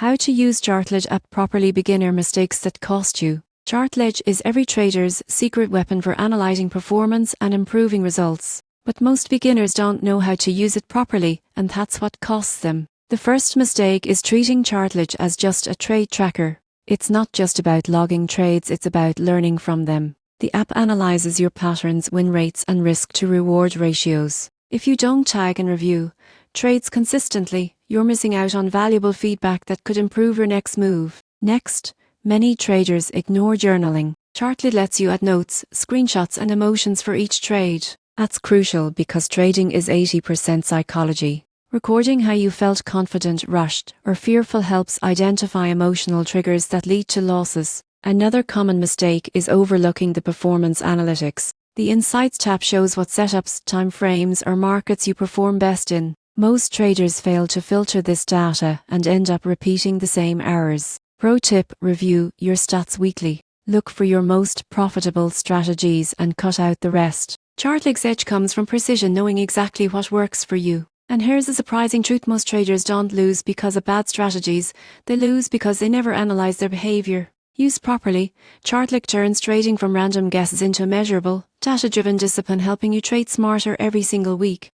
How to use Chartlog app properly. Beginner mistakes that cost you. Chartlog is every trader's secret weapon for analysing performance and improving results. But most beginners don't know how to use it properly, and that's what costs them. The first mistake is treating Chartlog as just a trade tracker. It's not just about logging trades, it's about learning from them. The app analyzes your patterns, win rates, and risk to reward ratios. If you don't tag and review trades consistently, you're missing out on valuable feedback that could improve your next move. Next, many traders ignore journaling. Chartlog lets you add notes, screenshots, and emotions for each trade. That's crucial because trading is 80% psychology. Recording how you felt confident, rushed, or fearful helps identify emotional triggers that lead to losses. Another common mistake is overlooking the performance analytics. The Insights tab shows what setups, time frames, or markets you perform best in. Most traders fail to filter this data and end up repeating the same errors. Pro tip: review your stats weekly. Look for your most profitable strategies and cut out the rest. Chartlog's edge comes from precision, knowing exactly what works for you. And here's a surprising truth: most traders don't lose because of bad strategies, they lose because they never analyze their behavior. Used properly, Chartlog turns trading from random guesses into measurable, data-driven discipline, helping you trade smarter every single week.